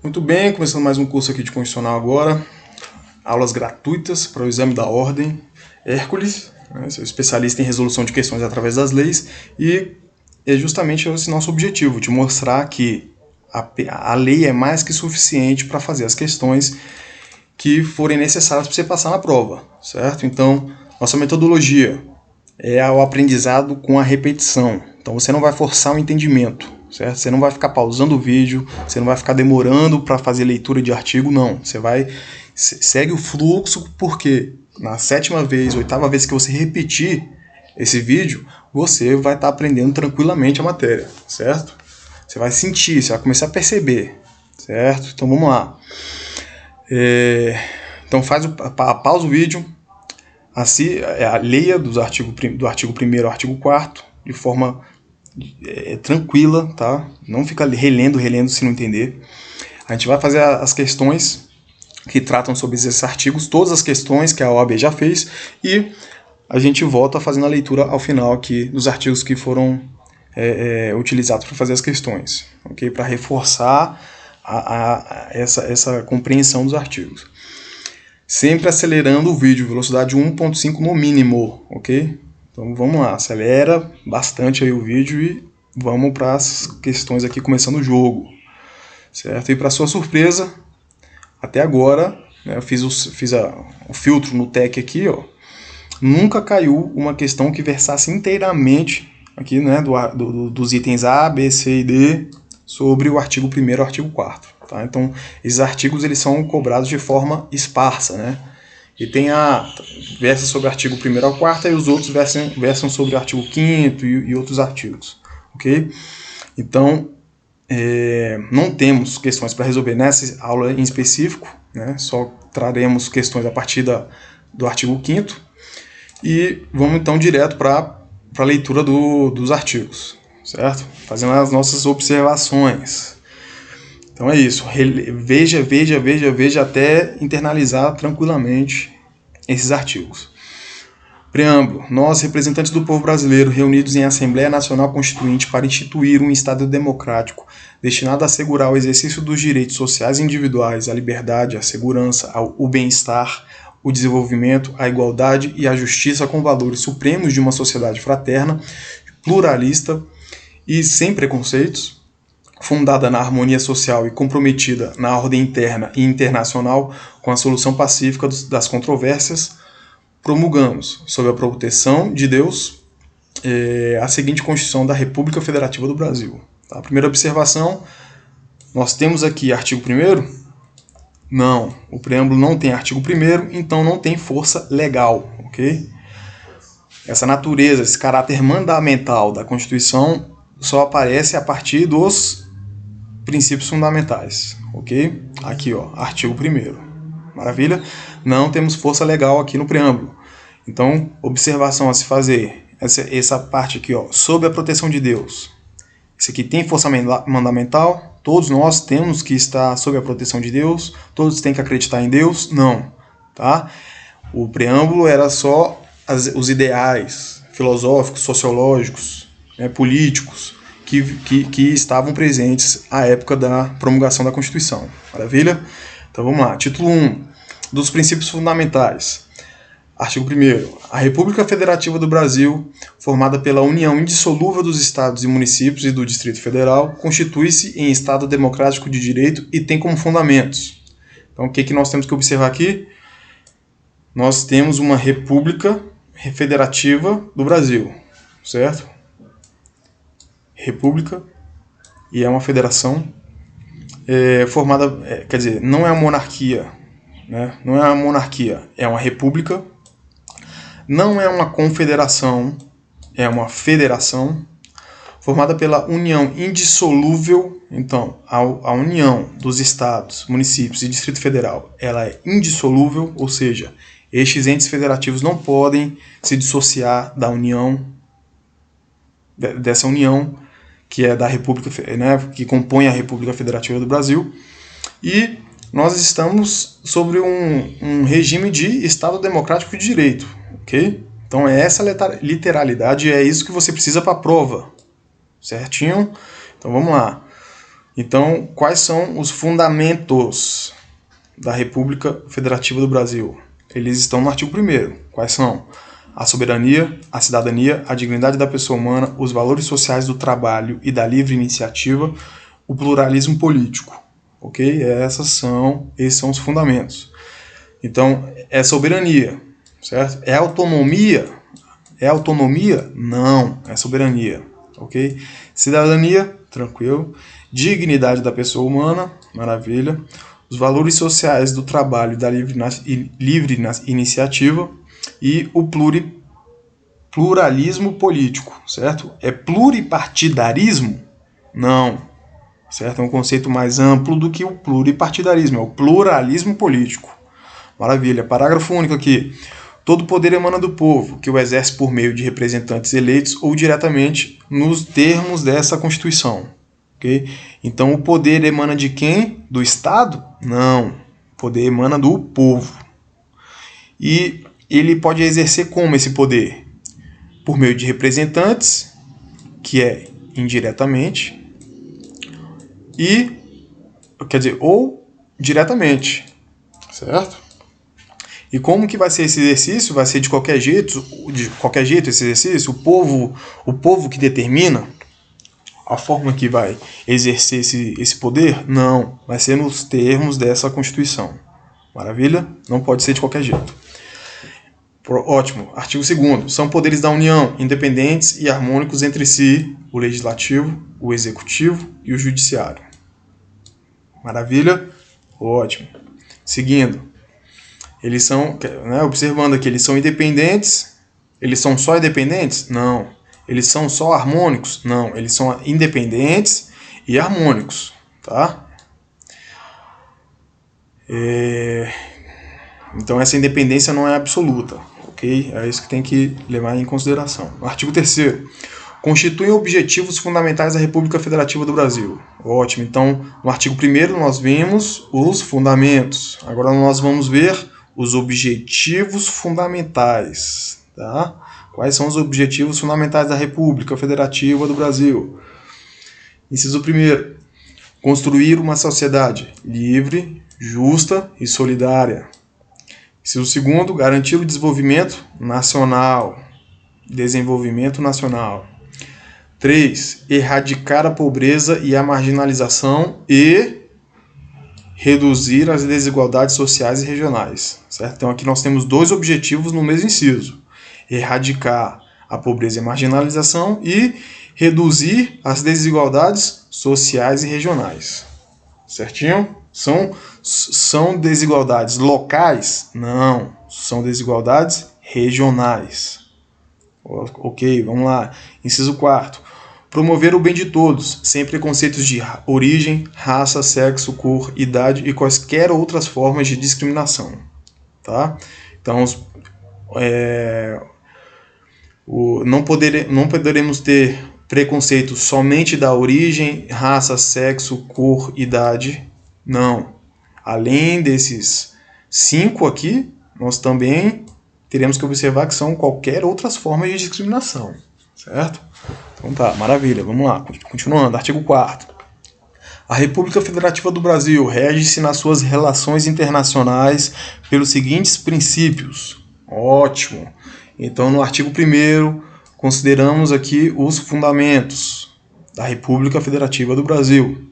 Muito bem, começando mais um curso aqui de Constitucional agora. Aulas gratuitas para o exame da Ordem Hércules, né? Sou especialista em resolução de questões através das leis e é justamente esse nosso objetivo, te mostrar que a lei é mais que suficiente para fazer as questões que forem necessárias para você passar na prova, certo? Então, nossa metodologia é o aprendizado com a repetição. Então você não vai forçar o entendimento, certo? Você não vai ficar pausando o vídeo, você não vai ficar demorando para fazer leitura de artigo, não. Você vai segue o fluxo, porque na 7ª vez, 8ª vez que você repetir esse vídeo, você vai estar aprendendo tranquilamente a matéria, certo? Você vai sentir, você vai começar a perceber, certo? Então vamos lá. Então pausa o vídeo, leia do artigo 1º ao artigo 4º de forma tranquila, tá? Não fica relendo se não entender. A gente vai fazer as questões que tratam sobre esses artigos, todas as questões que a OAB já fez, e a gente volta fazendo a leitura ao final aqui dos artigos que foram utilizados para fazer as questões, ok? Para reforçar essa compreensão dos artigos. Sempre acelerando o vídeo, velocidade 1.5 no mínimo, ok? Então vamos lá, acelera bastante aí o vídeo e vamos para as questões aqui, começando o jogo, certo? E para sua surpresa, até agora, né, eu fiz o filtro no TEC aqui, ó, nunca caiu uma questão que versasse inteiramente aqui, né, dos itens A, B, C e D sobre o artigo 1º ao artigo 4º. Tá? Então, esses artigos eles são cobrados de forma esparsa, né? E tem versa sobre o artigo 1º ao 4º e os outros versam sobre o artigo 5º e outros artigos, ok? Então, não temos questões para resolver nessa aula em específico, né? Só traremos questões a partir do artigo 5º e vamos então direto para a leitura dos artigos, certo? Fazendo as nossas observações. Então é isso, veja até internalizar tranquilamente esses artigos. Preâmbulo. Nós, representantes do povo brasileiro, reunidos em Assembleia Nacional Constituinte para instituir um Estado democrático destinado a assegurar o exercício dos direitos sociais individuais, a liberdade, a segurança, o bem-estar, o desenvolvimento, a igualdade e a justiça com valores supremos de uma sociedade fraterna, pluralista e sem preconceitos, fundada na harmonia social e comprometida na ordem interna e internacional com a solução pacífica das controvérsias, promulgamos, sob a proteção de Deus, a seguinte Constituição da República Federativa do Brasil. A primeira observação, nós temos aqui artigo 1º? Não, o preâmbulo não tem artigo 1º, então não tem força legal, ok? Essa natureza, esse caráter mandamental da Constituição só aparece a partir dos princípios fundamentais, ok? Aqui, ó, artigo 1º. Maravilha? Não temos força legal aqui no preâmbulo. Então, observação a se fazer. Essa parte aqui, ó, sob a proteção de Deus. Isso aqui tem força mandamental? Todos nós temos que estar sob a proteção de Deus? Todos têm que acreditar em Deus? Não. Tá? O preâmbulo era só os ideais filosóficos, sociológicos, né, políticos, que estavam presentes à época da promulgação da Constituição. Maravilha? Então vamos lá. Título 1. Dos princípios fundamentais. Artigo 1º. A República Federativa do Brasil, formada pela união indissolúvel dos estados e municípios e do Distrito Federal, constitui-se em Estado democrático de direito e tem como fundamentos. Então o que nós temos que observar aqui? Nós temos uma República Federativa do Brasil, certo? República, e é uma federação formada, quer dizer, não é uma monarquia, né? Não é uma monarquia, é uma república, não é uma confederação, é uma federação, formada pela união indissolúvel. Então, a união dos estados, municípios e Distrito Federal, ela é indissolúvel, ou seja, estes entes federativos não podem se dissociar da união, dessa união que é da República, né, que compõe a República Federativa do Brasil, e nós estamos sobre um regime de Estado Democrático de Direito, ok? Então é essa literalidade, é isso que você precisa para a prova, certinho? Então vamos lá. Então, quais são os fundamentos da República Federativa do Brasil? Eles estão no artigo 1º. Quais são? A soberania, a cidadania, a dignidade da pessoa humana, os valores sociais do trabalho e da livre iniciativa, o pluralismo político. Ok? Esses são os fundamentos. Então, é soberania, certo? É autonomia? É autonomia? Não, é soberania. Ok? Cidadania, tranquilo. Dignidade da pessoa humana, maravilha. Os valores sociais do trabalho e da livre iniciativa e o pluralismo político, certo? É pluripartidarismo? Não, certo? É um conceito mais amplo do que o pluripartidarismo, é o pluralismo político. Maravilha. Parágrafo único aqui. Todo poder emana do povo, que o exerce por meio de representantes eleitos ou diretamente nos termos dessa Constituição. Okay? Então, o poder emana de quem? Do Estado? Não. O poder emana do povo. E ele pode exercer como esse poder? Por meio de representantes, que é indiretamente, ou diretamente, certo? E como que vai ser esse exercício? Vai ser de qualquer jeito esse exercício? O povo que determina a forma que vai exercer esse poder? Não, vai ser nos termos dessa Constituição. Maravilha? Não pode ser de qualquer jeito. Ótimo. Artigo 2º. São poderes da União, independentes e harmônicos entre si, o Legislativo, o Executivo e o Judiciário. Maravilha? Ótimo. Seguindo. Eles são, observando aqui, eles são independentes. Eles são só independentes? Não. Eles são só harmônicos? Não. Eles são independentes e harmônicos. Tá? Então essa independência não é absoluta. Ok? É isso que tem que levar em consideração. Artigo 3º. Constituem objetivos fundamentais da República Federativa do Brasil. Ótimo. Então, no artigo 1º nós vimos os fundamentos. Agora nós vamos ver os objetivos fundamentais. Tá? Quais são os objetivos fundamentais da República Federativa do Brasil? Inciso 1º. Construir uma sociedade livre, justa e solidária. Inciso 2º. Garantir o desenvolvimento nacional. 3. Erradicar a pobreza e a marginalização e reduzir as desigualdades sociais e regionais. Certo? Então aqui nós temos 2 objetivos no mesmo inciso. Erradicar a pobreza e a marginalização e reduzir as desigualdades sociais e regionais. Certinho? São desigualdades locais? Não. São desigualdades regionais. Ok, vamos lá. Inciso 4º. Promover o bem de todos, sem preconceitos de origem, raça, sexo, cor, idade e quaisquer outras formas de discriminação. Tá? Então, não poderemos ter preconceito somente da origem, raça, sexo, cor, idade. Não. Além desses 5 aqui, nós também teremos que observar que são qualquer outras formas de discriminação. Certo? Então tá, maravilha. Vamos lá. Continuando. Artigo 4º. A República Federativa do Brasil rege-se nas suas relações internacionais pelos seguintes princípios. Ótimo. Então, no artigo 1º, consideramos aqui os fundamentos da República Federativa do Brasil.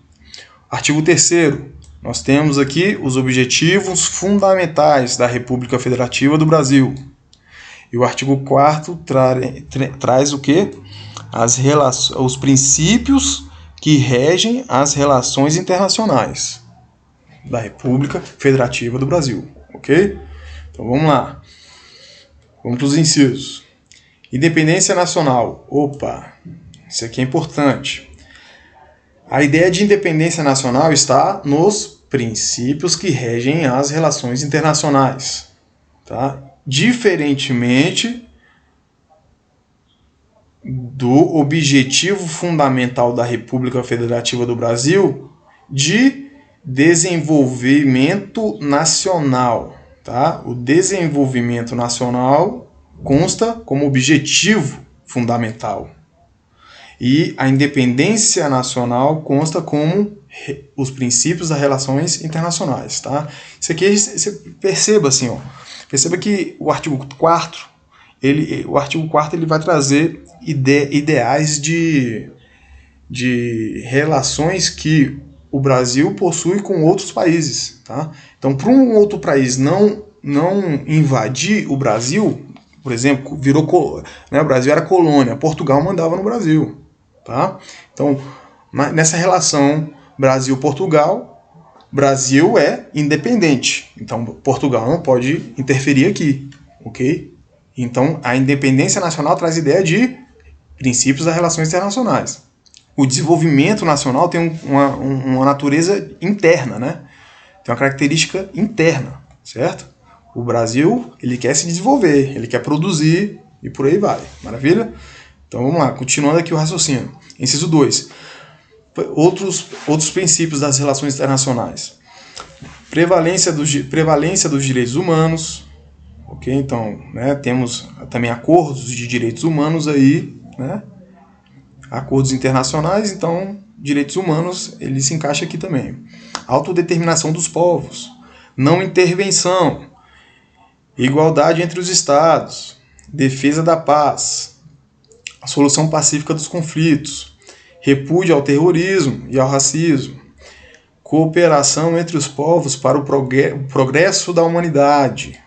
Artigo 3º, nós temos aqui os objetivos fundamentais da República Federativa do Brasil. E o artigo 4º traz o quê? Os princípios que regem as relações internacionais da República Federativa do Brasil. Ok? Então vamos lá. Vamos para os incisos. Independência nacional. Opa, isso aqui é importante. A ideia de independência nacional está nos princípios que regem as relações internacionais. Tá? Diferentemente do objetivo fundamental da República Federativa do Brasil de desenvolvimento nacional. Tá? O desenvolvimento nacional consta como objetivo fundamental. E a independência nacional consta como os princípios das relações internacionais, tá? Isso aqui você perceba assim, ó. Perceba que o artigo 4º, o artigo 4º ele vai trazer ideais de relações que o Brasil possui com outros países, tá? Então, para um outro país não invadir o Brasil, por exemplo, né, o Brasil era colônia, Portugal mandava no Brasil, tá? Então, nessa relação Brasil-Portugal, Brasil é independente, então Portugal não pode interferir aqui, ok? Então, a independência nacional traz ideia de princípios das relações internacionais. O desenvolvimento nacional tem uma natureza interna, né? Tem uma característica interna, certo? O Brasil, ele quer se desenvolver, ele quer produzir e por aí vai. Maravilha? Então vamos lá, continuando aqui o raciocínio. Inciso 2. Outros princípios das relações internacionais. Prevalência dos direitos humanos. Ok? Então, né, temos também acordos de direitos humanos aí, né? Acordos internacionais, então, direitos humanos, ele se encaixa aqui também. Autodeterminação dos povos, não intervenção, igualdade entre os estados, defesa da paz, a solução pacífica dos conflitos, repúdio ao terrorismo e ao racismo, cooperação entre os povos para o progresso da humanidade,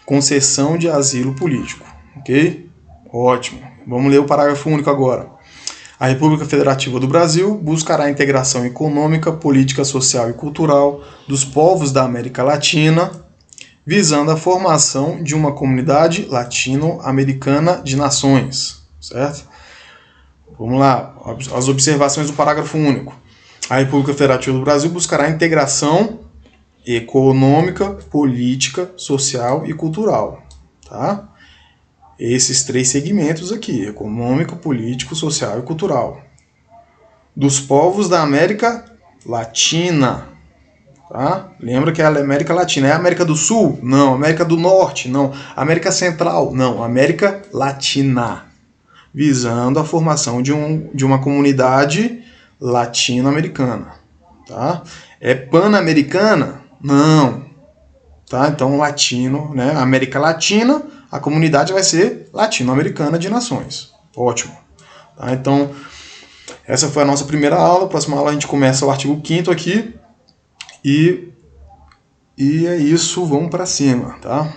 concessão de asilo político. Ok? Ótimo. Vamos ler o parágrafo único agora. A República Federativa do Brasil buscará a integração econômica, política, social e cultural dos povos da América Latina, visando a formação de uma comunidade latino-americana de nações. Certo? Vamos lá, as observações do parágrafo único. A República Federativa do Brasil buscará a integração econômica, política, social e cultural. Tá? Esses 3 segmentos aqui, econômico, político, social e cultural, dos povos da América Latina, tá? Lembra que é a América Latina, é a América do Sul? Não. América do Norte? Não. América Central? Não. América Latina, visando a formação de uma comunidade latino-americana, tá? É pan-americana? Não. Tá? Então, latino, né? América Latina, a comunidade vai ser latino-americana de nações. Ótimo. Tá? Então, essa foi a nossa primeira aula. Próxima aula a gente começa o artigo 5º aqui. E é isso, vamos para cima, tá?